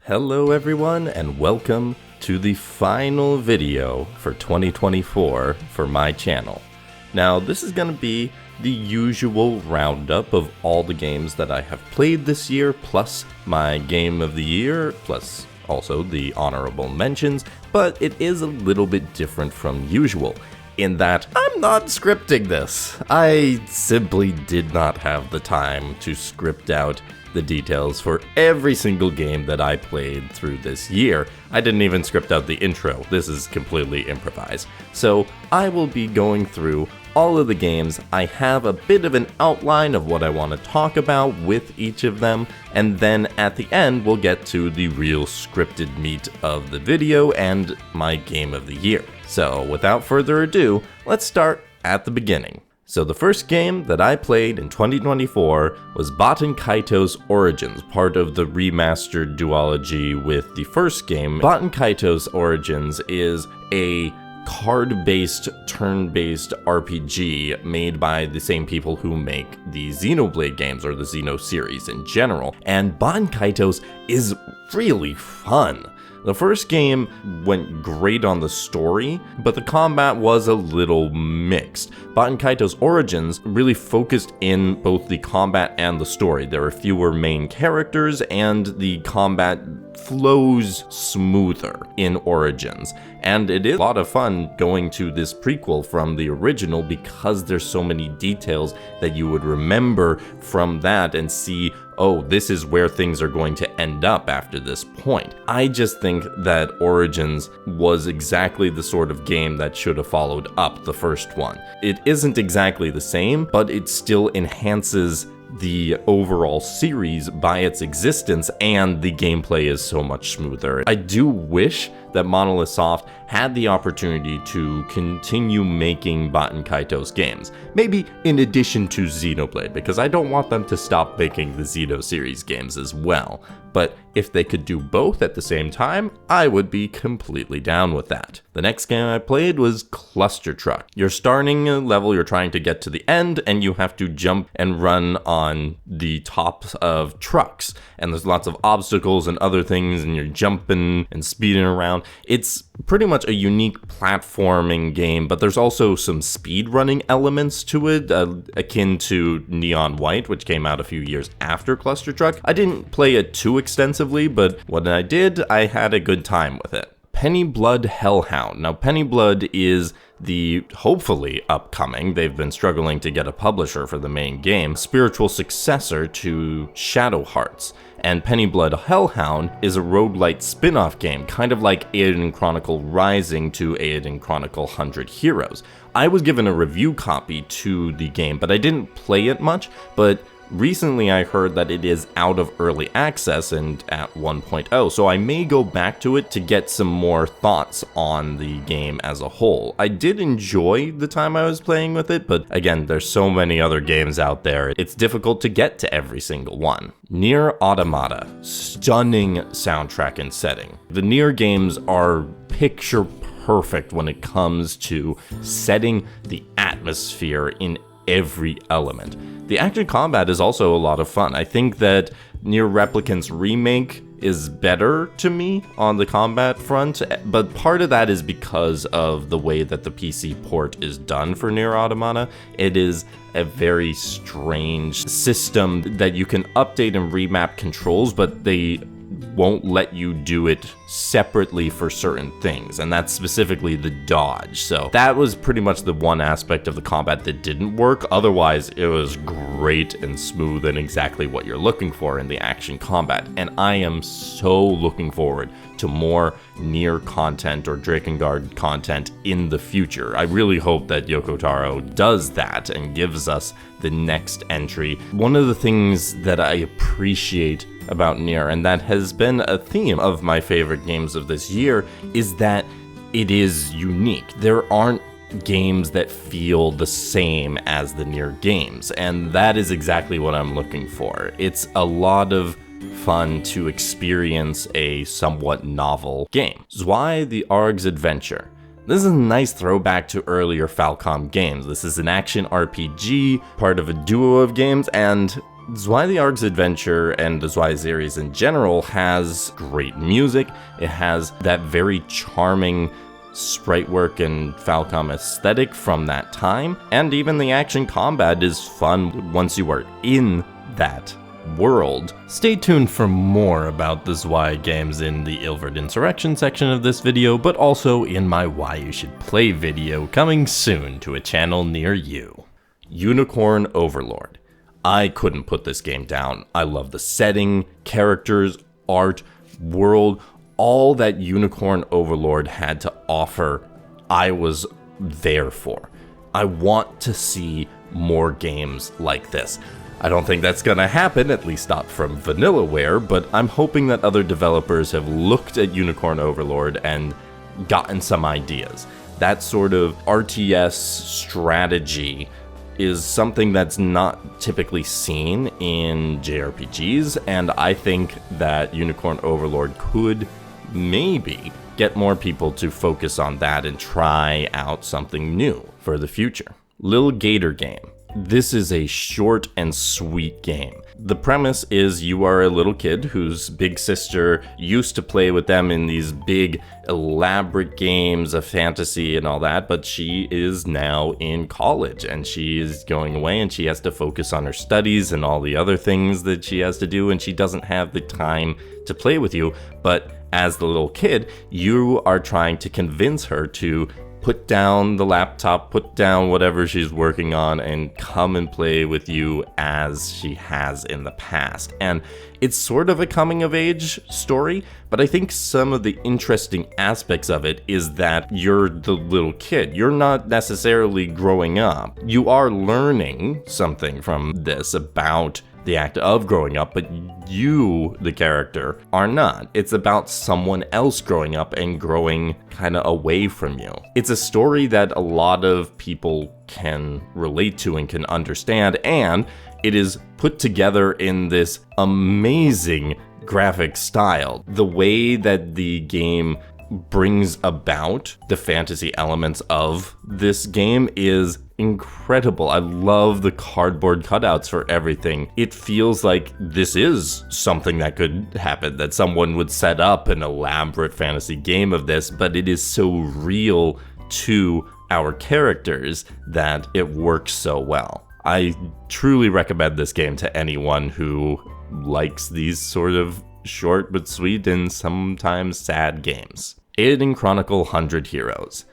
Hello everyone and welcome to the final video for 2024 for my channel. Now this is going to be the usual roundup of all the games that I have played this year, plus my game of the year, plus also the honorable mentions, but it is a little bit different from usual in that I'm not scripting this. I simply did not have the time to script out the details for every single game that I played through this year. I didn't even script out the intro. This is completely improvised. So I will be going through all of the games. I have a bit of an outline of what I want to talk about with each of them, and then at the end we'll get to the real scripted meat of the video and my game of the year. So without further ado, let's start at the beginning. So the first game that I played in 2024 was Baten Kaitos Origins, part of the remastered duology with the first game. Baten Kaitos Origins is a card-based, turn-based RPG made by the same people who make the Xenoblade games, or the Xeno series in general. And Baten Kaitos is really fun. The first game went great on the story, but the combat was a little mixed. Baten Kaitos Origins really focused in both the combat and the story. There are fewer main characters, and the combat flows smoother in Origins. And it is a lot of fun going to this prequel from the original because there's so many details that you would remember from that and see, oh, this is where things are going to end up after this point. I just think that Origins was exactly the sort of game that should have followed up the first one. It isn't exactly the same, but it still enhances the overall series by its existence, and the gameplay is so much smoother. I do wish that Monolith Soft had the opportunity to continue making Baten Kaitos games, maybe in addition to Xenoblade, because I don't want them to stop making the Xeno series games as well. But if they could do both at the same time, I would be completely down with that. The next game I played was Cluster Truck. You're starting a level, you're trying to get to the end, and you have to jump and run on the tops of trucks. And there's lots of obstacles and other things, and you're jumping and speeding around. It's pretty much a unique platforming game, but there's also some speedrunning elements to it, akin to Neon White, which came out a few years after Cluster Truck. I didn't play it too extensively, but when I did, I had a good time with it. Penny Blood Hellhound. Now, Penny Blood is the hopefully upcoming, they've been struggling to get a publisher for the main game, spiritual successor to Shadow Hearts. And Penny Blood Hellhound is a roguelite spin-off game, kind of like Eiyuden Chronicle Rising to Eiyuden Chronicle 100 Heroes. I was given a review copy to the game, but I didn't play it much, but recently I heard that it is out of early access and at 1.0, so I may go back to it to get some more thoughts on the game as a whole. I did enjoy the time I was playing with it, but again, there's so many other games out there, it's difficult to get to every single one. Nier Automata. Stunning soundtrack and setting. The Nier games are picture perfect when it comes to setting the atmosphere in every element. The action combat is also a lot of fun. I think that Nier Replicant's remake is better to me on the combat front, but part of that is because of the way that the PC port is done for Nier Automata. It is a very strange system that you can update and remap controls, but they won't let you do it separately for certain things, and that's specifically the dodge. So that was pretty much the one aspect of the combat that didn't work. Otherwise, it was great and smooth and exactly what you're looking for in the action combat. And I am so looking forward to more Nier content or Drakengard content in the future. I really hope that Yoko Taro does that and gives us the next entry. One of the things that I appreciate about Nier, and that has been a theme of my favorite games of this year, is that it is unique. There aren't games that feel the same as the Nier games, and that is exactly what I'm looking for. It's a lot of fun to experience a somewhat novel game. Zwei the Arg's Adventure. This is a nice throwback to earlier Falcom games. This is an action RPG, part of a duo of games, and Zwei the Arc's adventure and the Zwei series in general has great music. It has that very charming sprite work and Falcom aesthetic from that time, and even the action combat is fun once you are in that world. Stay tuned for more about the Zwei games in the Ilvard Insurrection section of this video, but also in my Why You Should Play video coming soon to a channel near you. Unicorn Overlord. I couldn't put this game down. I love the setting, characters, art, world, all that Unicorn Overlord had to offer. I was there for. I want to see more games like this. I don't think that's gonna happen, at least not from Vanillaware, but I'm hoping that other developers have looked at Unicorn Overlord and gotten some ideas. That sort of RTS strategy is something that's not typically seen in JRPGs, and I think that Unicorn Overlord could maybe get more people to focus on that and try out something new for the future. Lil Gator Game. This is a short and sweet game. The premise is you are a little kid whose big sister used to play with them in these big, elaborate games of fantasy and all that, but she is now in college and she is going away and she has to focus on her studies and all the other things that she has to do, and she doesn't have the time to play with you. But as the little kid, you are trying to convince her to put down the laptop, put down whatever she's working on, and come and play with you as she has in the past. And it's sort of a coming-of-age story, but I think some of the interesting aspects of it is that you're the little kid. You're not necessarily growing up. You are learning something from this about the act of growing up, but you, the character, are not. It's about someone else growing up and growing kind of away from you. It's a story that a lot of people can relate to and can understand, and it is put together in this amazing graphic style. The way that the game brings about the fantasy elements of this game is incredible. I love the cardboard cutouts for everything. It feels like this is something that could happen, that someone would set up an elaborate fantasy game of this, but it is so real to our characters that it works so well. I truly recommend this game to anyone who likes these sort of short but sweet and sometimes sad games. Eiyuden Chronicle 100 Heroes.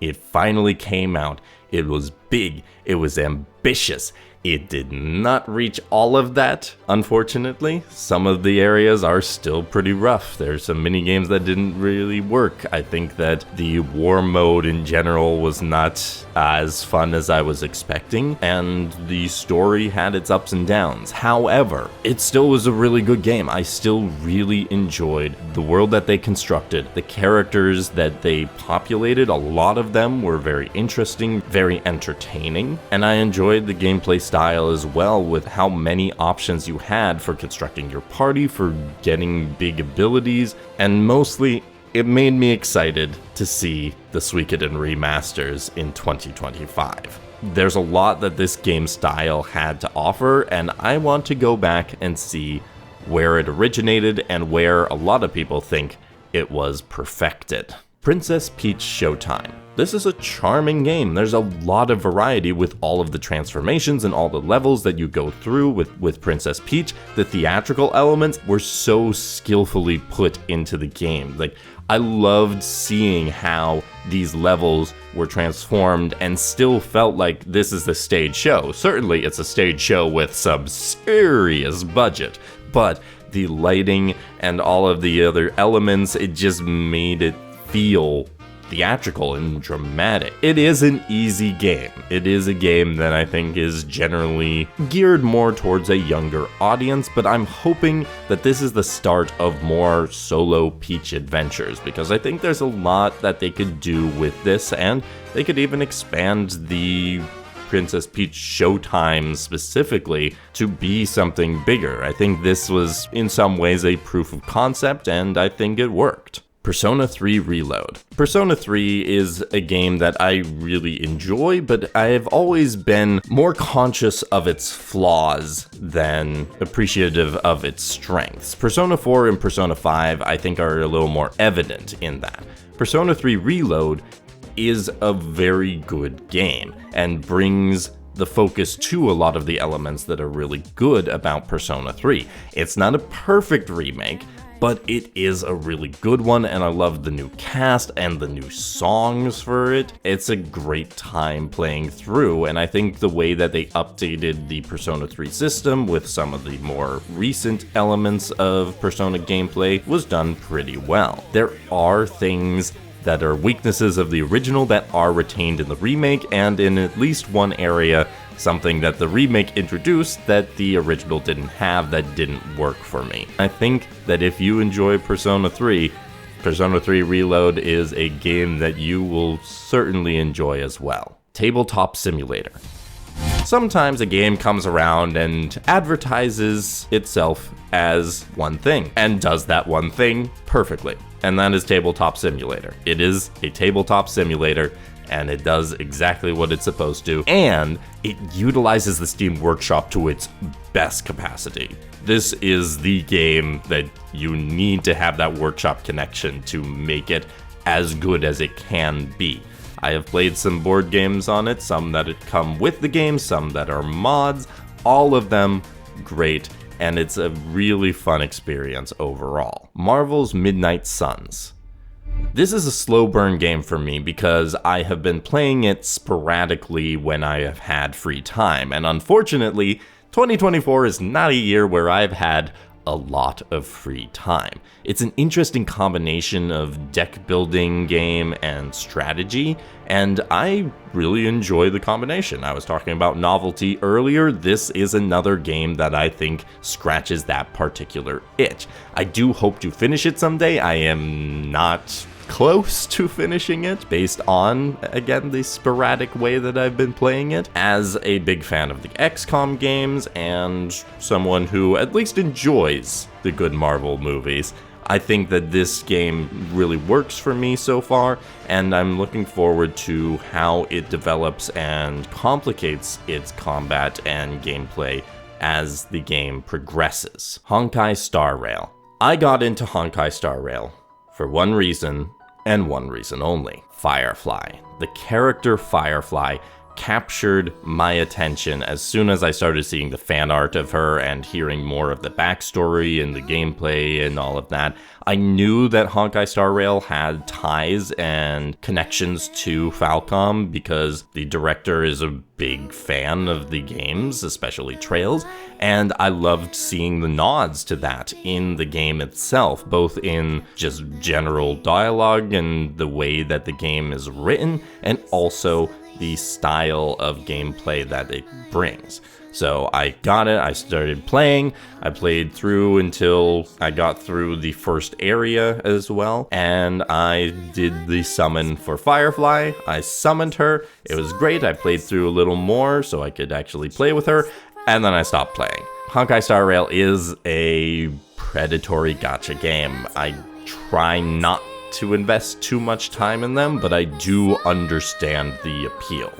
It finally came out. It was big. It was ambitious. It did not reach all of that, unfortunately. Some of the areas are still pretty rough. There's some mini games that didn't really work. I think that the war mode in general was not as fun as I was expecting, and the story had its ups and downs. However, it still was a really good game. I still really enjoyed the world that they constructed, the characters that they populated. A lot of them were very interesting, very entertaining, and I enjoyed the gameplay style as well, with how many options you had for constructing your party, for getting big abilities, and mostly it made me excited to see the Suikoden remasters in 2025. There's a lot that this game style had to offer, and I want to go back and see where it originated and where a lot of people think it was perfected. Princess Peach Showtime. This is a charming game. There's a lot of variety with all of the transformations and all the levels that you go through with Princess Peach. The theatrical elements were so skillfully put into the game. Like, I loved seeing how these levels were transformed and still felt like this is the stage show. Certainly it's a stage show with some serious budget, but the lighting and all of the other elements, it just made it feel theatrical and dramatic. It is an easy game. It is a game that I think is generally geared more towards a younger audience, but I'm hoping that this is the start of more solo Peach adventures, because I think there's a lot that they could do with this, and they could even expand the Princess Peach Showtime specifically to be something bigger. I think this was in some ways a proof of concept, and I think it worked. Persona 3 Reload. Persona 3 is a game that I really enjoy, but I have always been more conscious of its flaws than appreciative of its strengths. Persona 4 and Persona 5, I think, are a little more evident in that. Persona 3 Reload is a very good game and brings the focus to a lot of the elements that are really good about Persona 3. It's not a perfect remake, but it is a really good one, and I love the new cast and the new songs for it. It's a great time playing through, and I think the way that they updated the Persona 3 system with some of the more recent elements of Persona gameplay was done pretty well. There are things that are weaknesses of the original that are retained in the remake, and in at least one area, something that the remake introduced that the original didn't have that didn't work for me. I think that if you enjoy Persona 3, Persona 3 Reload is a game that you will certainly enjoy as well. Tabletop Simulator. Sometimes a game comes around and advertises itself as one thing, and does that one thing perfectly, and that is Tabletop Simulator. It is a tabletop simulator, and it does exactly what it's supposed to, and it utilizes the Steam Workshop to its best capacity. This is the game that you need to have that Workshop connection to make it as good as it can be. I have played some board games on it, some that come with the game, some that are mods, all of them great, and it's a really fun experience overall. Marvel's Midnight Suns. This is a slow burn game for me because I have been playing it sporadically when I have had free time, and unfortunately, 2024 is not a year where I've had a lot of free time. It's an interesting combination of deck building game and strategy, and I really enjoy the combination. I was talking about novelty earlier. This is another game that I think scratches that particular itch. I do hope to finish it someday. I am not close to finishing it based on, again, the sporadic way that I've been playing it. As a big fan of the XCOM games and someone who at least enjoys the good Marvel movies, I think that this game really works for me so far, and I'm looking forward to how it develops and complicates its combat and gameplay as the game progresses. Honkai Star Rail. I got into Honkai Star Rail for one reason, and one reason only: Firefly. The character Firefly captured my attention as soon as I started seeing the fan art of her and hearing more of the backstory and the gameplay and all of that. I knew that Honkai Star Rail had ties and connections to Falcom because the director is a big fan of the games, especially Trails, and I loved seeing the nods to that in the game itself, both in just general dialogue and the way that the game is written, and also the style of gameplay that it brings. So I got it, I started playing, I played through until I got through the first area as well, and I did the summon for Firefly. I summoned her, it was great, I played through a little more so I could actually play with her, and then I stopped playing. Honkai Star Rail is a predatory gacha game. I try not to invest too much time in them, but I do understand the appeal.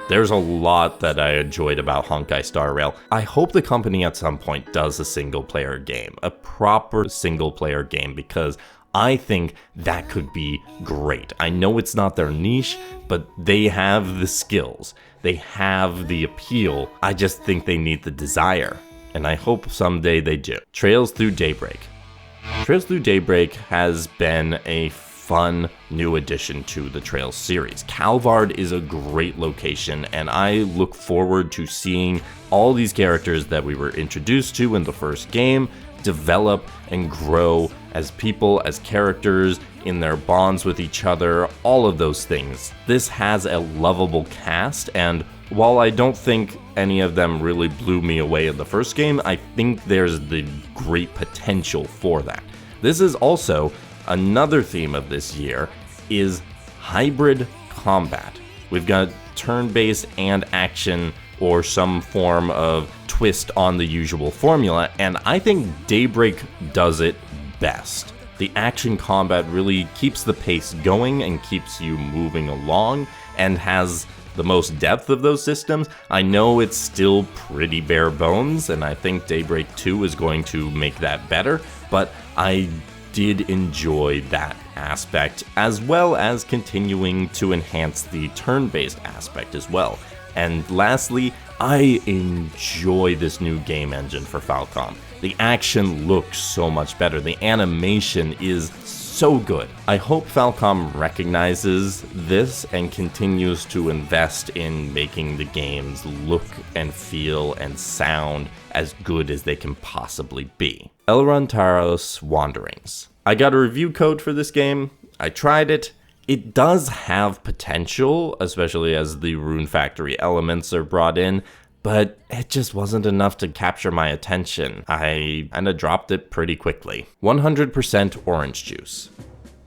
There's a lot that I enjoyed about Honkai Star Rail. I hope the company at some point does a single-player game, a proper single-player game, because I think that could be great. I know it's not their niche, but they have the skills. They have the appeal. I just think they need the desire, and I hope someday they do. Trails Through Daybreak. Trails Through Daybreak has been a fun new addition to the Trails series. Calvard is a great location, and I look forward to seeing all these characters that we were introduced to in the first game develop and grow as people, as characters, in their bonds with each other, all of those things. This has a lovable cast, and while I don't think any of them really blew me away in the first game, I think there's the great potential for that. This is also another theme of this year, is hybrid combat. We've got turn-based and action, or some form of twist on the usual formula, and I think Daybreak does it best. The action combat really keeps the pace going and keeps you moving along, and has the most depth of those systems. I know it's still pretty bare bones, and I think Daybreak 2 is going to make that better, but I did enjoy that aspect, as well as continuing to enhance the turn-based aspect as well. And lastly, I enjoy this new game engine for Falcom. The action looks so much better. The animation is so good. I hope Falcom recognizes this and continues to invest in making the games look and feel and sound as good as they can possibly be. Elrontaros Wanderings. I got a review code for this game. I tried it. It does have potential, especially as the Rune Factory elements are brought in, but it just wasn't enough to capture my attention. I kinda dropped it pretty quickly. 100% orange juice.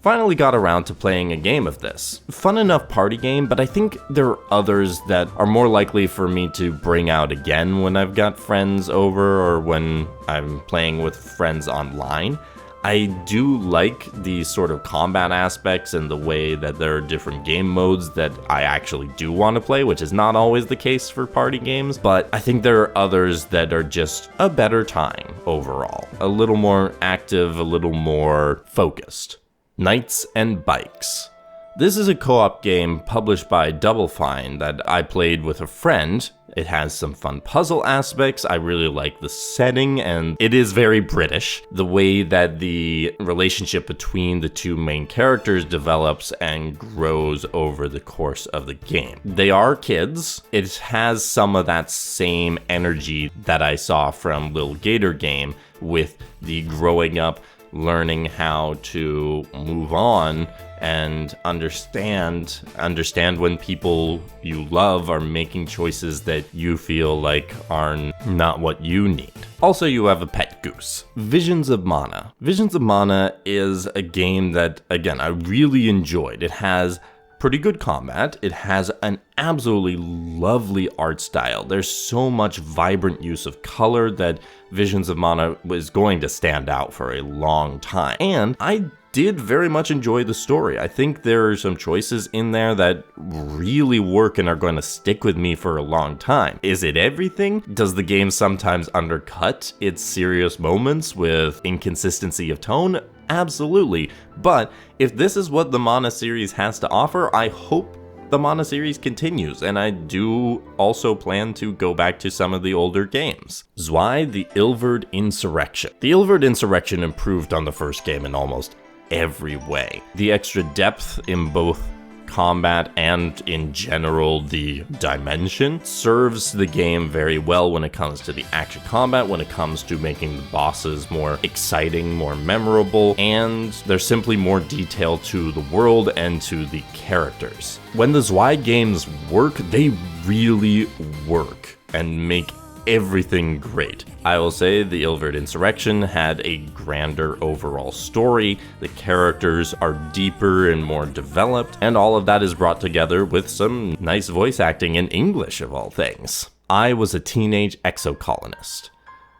Finally got around to playing a game of this. Fun enough party game, but I think there are others that are more likely for me to bring out again when I've got friends over or when I'm playing with friends online. I do like the sort of combat aspects and the way that there are different game modes that I actually do want to play, which is not always the case for party games, but I think there are others that are just a better time overall. A little more active, a little more focused. Knights and Bikes. This is a co-op game published by Double Fine that I played with a friend. It has some fun puzzle aspects. I really like the setting, and it is very British. The way that the relationship between the two main characters develops and grows over the course of the game. They are kids. It has some of that same energy that I saw from Lil Gator game with the growing up, learning how to move on and understand when people you love are making choices that you feel like are not what you need. Also, you have a pet goose. Visions of Mana. Visions of Mana is a game that, again, I really enjoyed. It has pretty good combat. It has an absolutely lovely art style. There's so much vibrant use of color that Visions of Mana was going to stand out for a long time. And I did very much enjoy the story. I think there are some choices in there that really work and are going to stick with me for a long time. Is it everything? Does the game sometimes undercut its serious moments with inconsistency of tone? Absolutely. But if this is what the Mana series has to offer, I hope the Mana series continues, and I do also plan to go back to some of the older games. Zwei, the Ilverd Insurrection. The Ilverd Insurrection improved on the first game in almost every way. The extra depth in both combat and in general the dimension serves the game very well when it comes to the action combat, when it comes to making the bosses more exciting, more memorable, and there's simply more detail to the world and to the characters. When the Zwei games work, they really work and make everything great. I will say the Ilverd Insurrection had a grander overall story, the characters are deeper and more developed, and all of that is brought together with some nice voice acting in English of all things. I was a teenage exocolonist.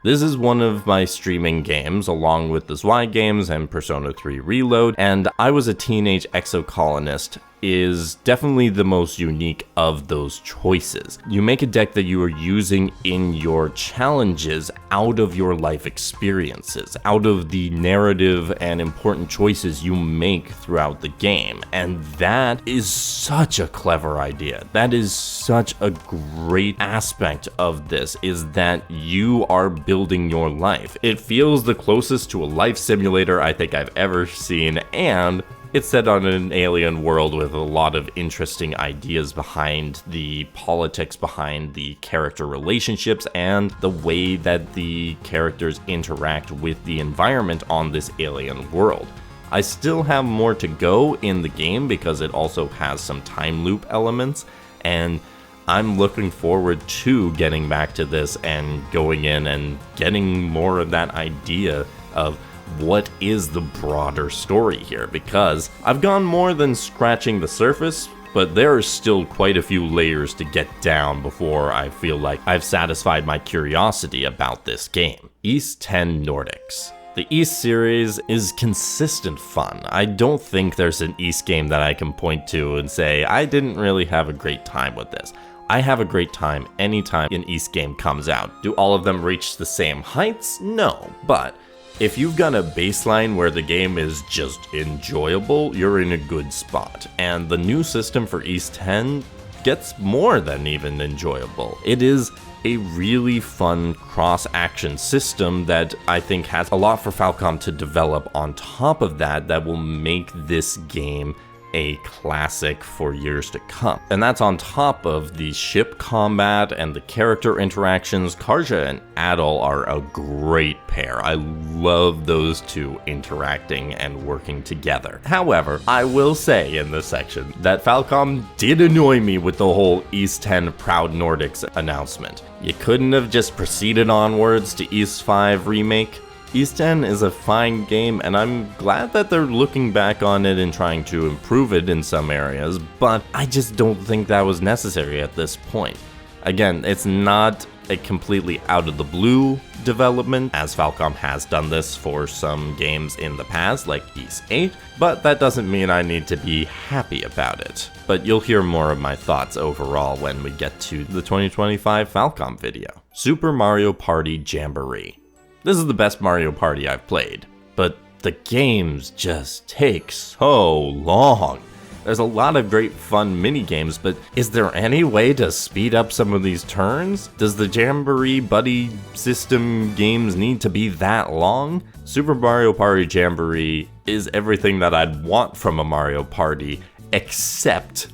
This is one of my streaming games, along with the Zwei games and Persona 3 Reload, and I was a teenage exocolonist is definitely the most unique of those choices. You make a deck that you are using in your challenges out of your life experiences, out of the narrative and important choices you make throughout the game. And that is such a clever idea. That is such a great aspect of this, is that you are building your life. It feels the closest to a life simulator I think I've ever seen, and it's set on an alien world with a lot of interesting ideas behind the politics, behind the character relationships, and the way that the characters interact with the environment on this alien world. I still have more to go in the game because it also has some time loop elements, and I'm looking forward to getting back to this and going in and getting more of that idea of what is the broader story here, because I've gone more than scratching the surface, but there are still quite a few layers to get down before I feel like I've satisfied my curiosity about this game. East 10 Nordics. The Ys series is consistent fun. I don't think there's an Ys game that I can point to and say, I didn't really have a great time with this. I have a great time anytime an Ys game comes out. Do all of them reach the same heights? No, but if you've got a baseline where the game is just enjoyable, you're in a good spot. And the new system for Ys 10 gets more than even enjoyable. It is a really fun cross-action system that I think has a lot for Falcom to develop on top of that will make this game a classic for years to come. And that's on top of the ship combat and the character interactions. Karja and Adol are a great pair. I love those two interacting and working together. However, I will say in this section that Falcom did annoy me with the whole Ys 10 Proud Nordics announcement. You couldn't have just proceeded onwards to Ys 5 Remake? Ys 10 is a fine game, and I'm glad that they're looking back on it and trying to improve it in some areas, but I just don't think that was necessary at this point. Again, it's not a completely out of the blue development, as Falcom has done this for some games in the past, like Ys 8, but that doesn't mean I need to be happy about it. But you'll hear more of my thoughts overall when we get to the 2025 Falcom video. Super Mario Party Jamboree. This is the best Mario Party I've played, but the games just take so long. There's a lot of great fun mini games, but is there any way to speed up some of these turns? Does the Jamboree buddy system games need to be that long? Super Mario Party Jamboree is everything that I'd want from a Mario Party, except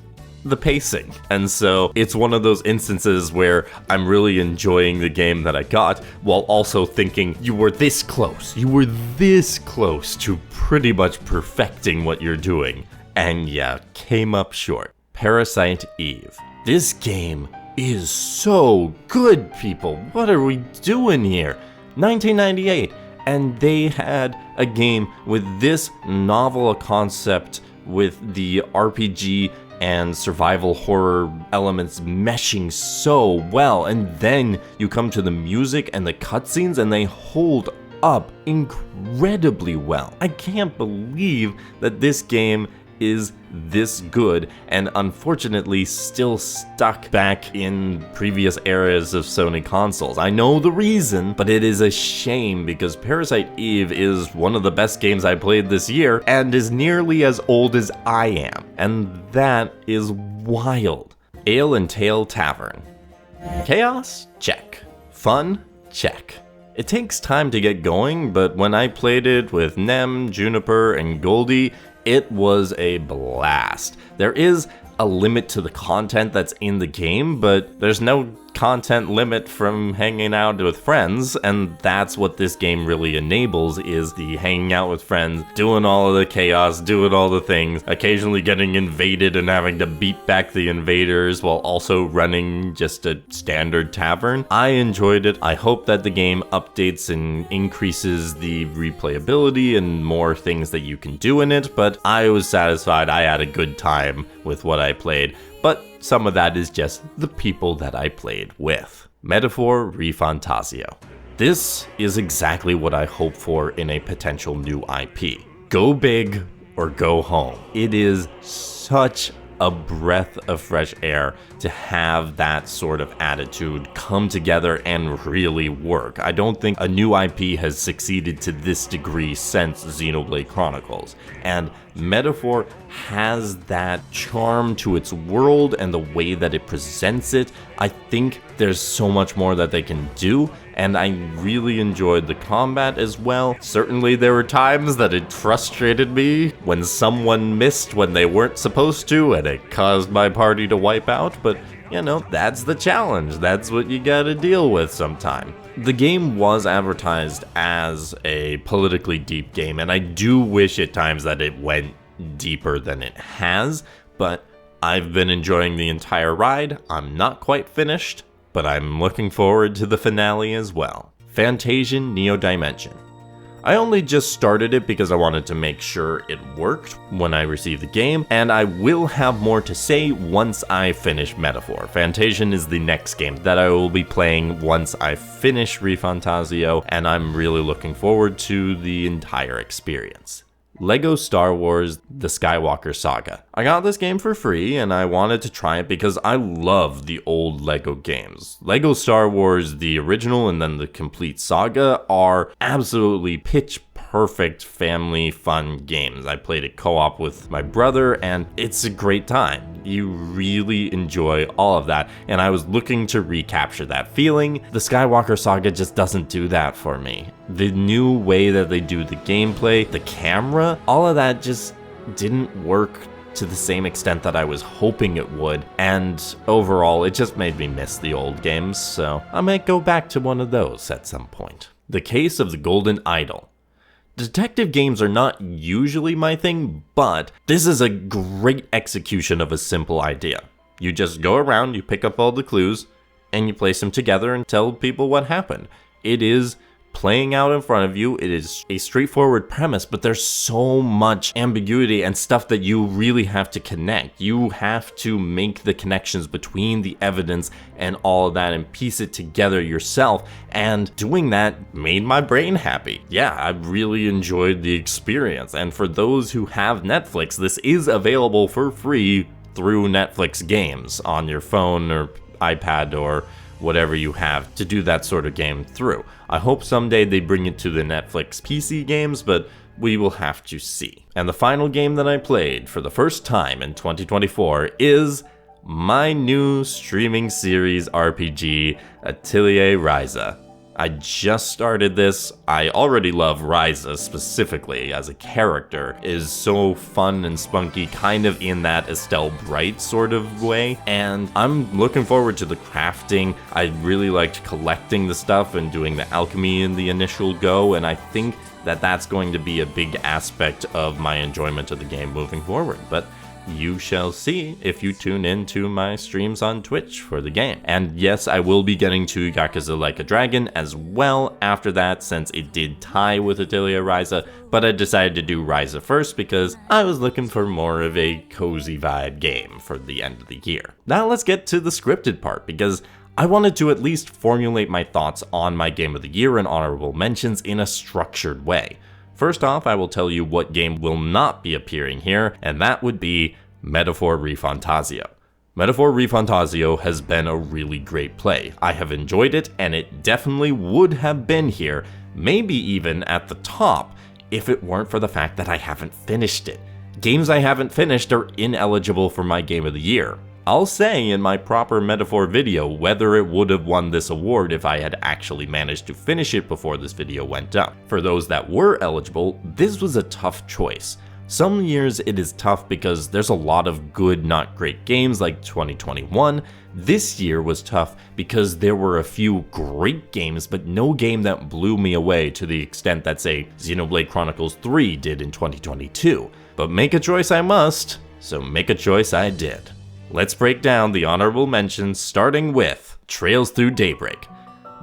the pacing. And so it's one of those instances where I'm really enjoying the game that I got while also thinking you were this close to pretty much perfecting what you're doing, and yeah, came up short. Parasite Eve. This game is so good, people. What are we doing here? 1998, and they had a game with this novel a concept with the RPG and survival horror elements meshing so well, and then you come to the music and the cutscenes and they hold up incredibly well. I can't believe that this game is this good, and unfortunately still stuck back in previous eras of Sony consoles. I know the reason, but it is a shame because Parasite Eve is one of the best games I played this year and is nearly as old as I am, and that is wild. Ale and Tail Tavern. Chaos? Check. Fun? Check. It takes time to get going, but when I played it with Nem, Juniper, and Goldie, it was a blast. There is a limit to the content that's in the game, but there's no content limit from hanging out with friends, and that's what this game really enables, is the hanging out with friends, doing all of the chaos, doing all the things, occasionally getting invaded and having to beat back the invaders while also running just a standard tavern. I enjoyed it. I hope that the game updates and increases the replayability and more things that you can do in it, but I was satisfied. I had a good time with what I played. But some of that is just the people that I played with. Metaphor ReFantazio. This is exactly what I hope for in a potential new IP. Go big or go home. It is such a breath of fresh air to have that sort of attitude come together and really work. I don't think a new IP has succeeded to this degree since Xenoblade Chronicles. And Metaphor has that charm to its world and the way that it presents it. I think there's so much more that they can do, and I really enjoyed the combat as well. Certainly there were times that it frustrated me when someone missed when they weren't supposed to, and it caused my party to wipe out, but you know, that's the challenge. That's what you gotta deal with sometime. The game was advertised as a politically deep game, and I do wish at times that it went deeper than it has, but I've been enjoying the entire ride. I'm not quite finished, but I'm looking forward to the finale as well. Fantasian Neo Dimension. I only just started it because I wanted to make sure it worked when I received the game, and I will have more to say once I finish Metaphor. Fantasian is the next game that I will be playing once I finish ReFantazio, and I'm really looking forward to the entire experience. LEGO Star Wars The Skywalker Saga. I got this game for free and I wanted to try it because I love the old LEGO games. LEGO Star Wars, the original and then the complete saga, are absolutely pitch perfect family fun games. I played it co-op with my brother and it's a great time. You really enjoy all of that, and I was looking to recapture that feeling. The Skywalker Saga just doesn't do that for me. The new way that they do the gameplay, the camera, all of that just didn't work to the same extent that I was hoping it would, and overall it just made me miss the old games, so I might go back to one of those at some point. The Case of the Golden Idol. Detective games are not usually my thing, but this is a great execution of a simple idea. You just go around, you pick up all the clues, and you place them together and tell people what happened. It is playing out in front of you. It is a straightforward premise, but there's so much ambiguity and stuff that you really have to connect. You have to make the connections between the evidence and all of that and piece it together yourself, and doing that made my brain happy. Yeah, I really enjoyed the experience, and for those who have Netflix, this is available for free through Netflix games on your phone or iPad or whatever you have to do that sort of game through. I hope someday they bring it to the Netflix PC games, but we will have to see. And the final game that I played for the first time in 2024 is my new streaming series RPG, Atelier Ryza. I just started this. I already love Ryza specifically as a character. It is so fun and spunky, kind of in that Estelle Bright sort of way, and I'm looking forward to the crafting. I really liked collecting the stuff and doing the alchemy in the initial go, and I think that that's going to be a big aspect of my enjoyment of the game moving forward, but you shall see if you tune into my streams on Twitch for the game. And yes, I will be getting to Yakuza Like a Dragon as well after that, since it did tie with Atelier Ryza, but I decided to do Ryza first because I was looking for more of a cozy vibe game for the end of the year. Now let's get to the scripted part, because I wanted to at least formulate my thoughts on my game of the year and honorable mentions in a structured way. First off, I will tell you what game will not be appearing here, and that would be Metaphor ReFantazio. Metaphor ReFantazio has been a really great play. I have enjoyed it, and it definitely would have been here, maybe even at the top, if it weren't for the fact that I haven't finished it. Games I haven't finished are ineligible for my game of the year. I'll say in my proper Metaphor video whether it would have won this award if I had actually managed to finish it before this video went up. For those that were eligible, this was a tough choice. Some years it is tough because there's a lot of good, not great games like 2021. This year was tough because there were a few great games, but no game that blew me away to the extent that, say, Xenoblade Chronicles 3 did in 2022. But make a choice I must, so make a choice I did. Let's break down the honorable mentions, starting with Trails Through Daybreak.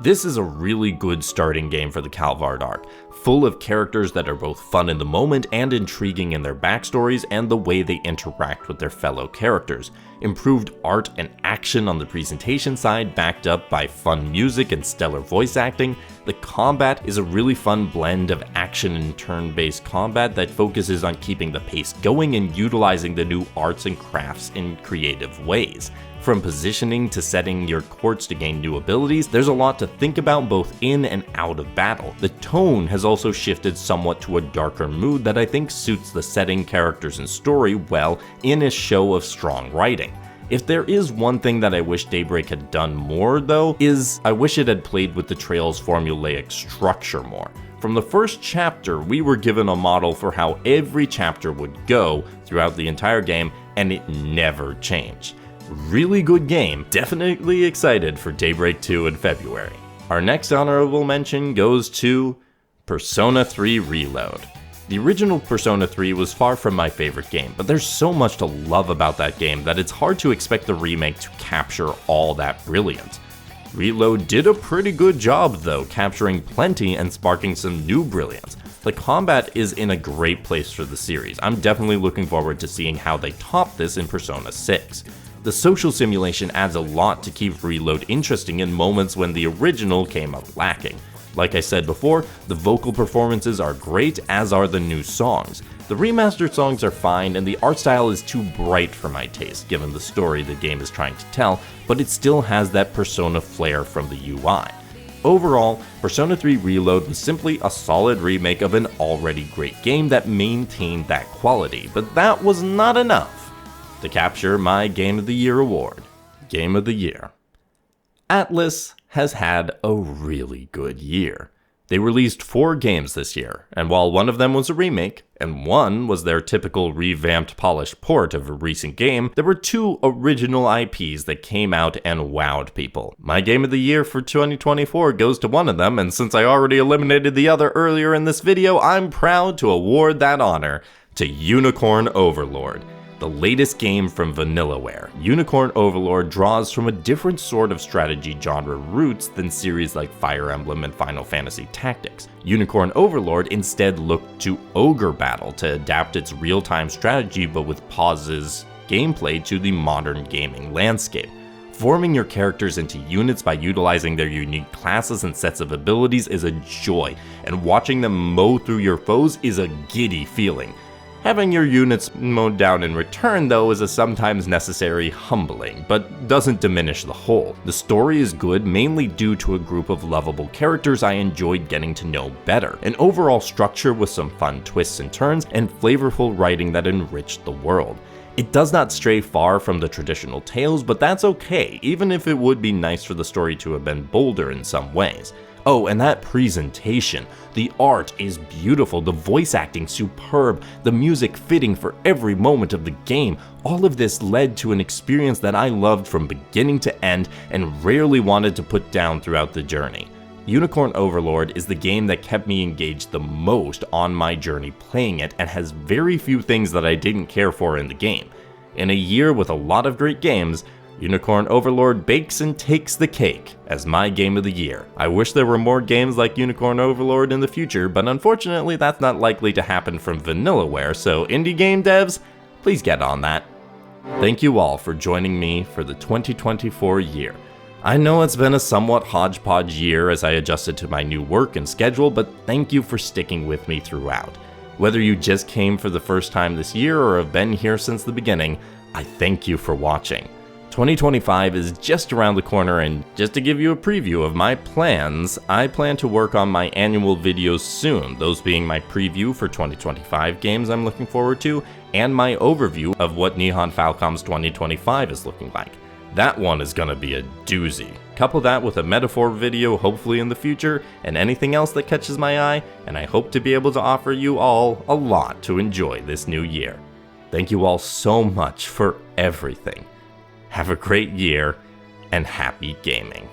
This is a really good starting game for the Calvard arc, full of characters that are both fun in the moment and intriguing in their backstories and the way they interact with their fellow characters. Improved art and action on the presentation side, backed up by fun music and stellar voice acting. The combat is a really fun blend of action and turn-based combat that focuses on keeping the pace going and utilizing the new arts and crafts in creative ways. From positioning to setting your courts to gain new abilities, there's a lot to think about both in and out of battle. The tone has also shifted somewhat to a darker mood that I think suits the setting, characters, and story well in a show of strong writing. If there is one thing that I wish Daybreak had done more though, is I wish it had played with the Trails formulaic structure more. From the first chapter, we were given a model for how every chapter would go throughout the entire game, and it never changed. Really good game, definitely excited for Daybreak 2 in February. Our next honorable mention goes to Persona 3 Reload. The original Persona 3 was far from my favorite game, but there's so much to love about that game that it's hard to expect the remake to capture all that brilliance. Reload did a pretty good job though, capturing plenty and sparking some new brilliance. The combat is in a great place for the series. I'm definitely looking forward to seeing how they top this in Persona 6. The social simulation adds a lot to keep Reload interesting in moments when the original came out lacking. Like I said before, the vocal performances are great, as are the new songs. The remastered songs are fine, and the art style is too bright for my taste, given the story the game is trying to tell, but it still has that Persona flair from the UI. Overall, Persona 3 Reload was simply a solid remake of an already great game that maintained that quality, but that was not enough to capture my Game of the Year award. Game of the Year. Atlus has had a really good year. They released 4 games this year, and while one of them was a remake, and one was their typical revamped polished port of a recent game, there were 2 original IPs that came out and wowed people. My Game of the Year for 2024 goes to one of them, and since I already eliminated the other earlier in this video, I'm proud to award that honor to Unicorn Overlord. The latest game from Vanillaware, Unicorn Overlord draws from a different sort of strategy genre roots than series like Fire Emblem and Final Fantasy Tactics. Unicorn Overlord instead looked to Ogre Battle to adapt its real-time strategy but with pauses gameplay to the modern gaming landscape. Forming your characters into units by utilizing their unique classes and sets of abilities is a joy, and watching them mow through your foes is a giddy feeling. Having your units mowed down in return, though, is a sometimes necessary humbling, but doesn't diminish the whole. The story is good mainly due to a group of lovable characters I enjoyed getting to know better, an overall structure with some fun twists and turns, and flavorful writing that enriched the world. It does not stray far from the traditional tales, but that's okay, even if it would be nice for the story to have been bolder in some ways. Oh, and that presentation. The art is beautiful, the voice acting superb, the music fitting for every moment of the game. All of this led to an experience that I loved from beginning to end and rarely wanted to put down throughout the journey. Unicorn Overlord is the game that kept me engaged the most on my journey playing it and has very few things that I didn't care for in the game. In a year with a lot of great games, Unicorn Overlord bakes and takes the cake as my Game of the Year. I wish there were more games like Unicorn Overlord in the future, but unfortunately that's not likely to happen from Vanillaware, so indie game devs, please get on that. Thank you all for joining me for the 2024 year. I know it's been a somewhat hodgepodge year as I adjusted to my new work and schedule, but thank you for sticking with me throughout. Whether you just came for the first time this year or have been here since the beginning, I thank you for watching. 2025 is just around the corner, and just to give you a preview of my plans, I plan to work on my annual videos soon, those being my preview for 2025 games I'm looking forward to, and my overview of what Nihon Falcom's 2025 is looking like. That one is gonna be a doozy. Couple that with a metaphor video hopefully in the future, and anything else that catches my eye, and I hope to be able to offer you all a lot to enjoy this new year. Thank you all so much for everything. Have a great year, and happy gaming.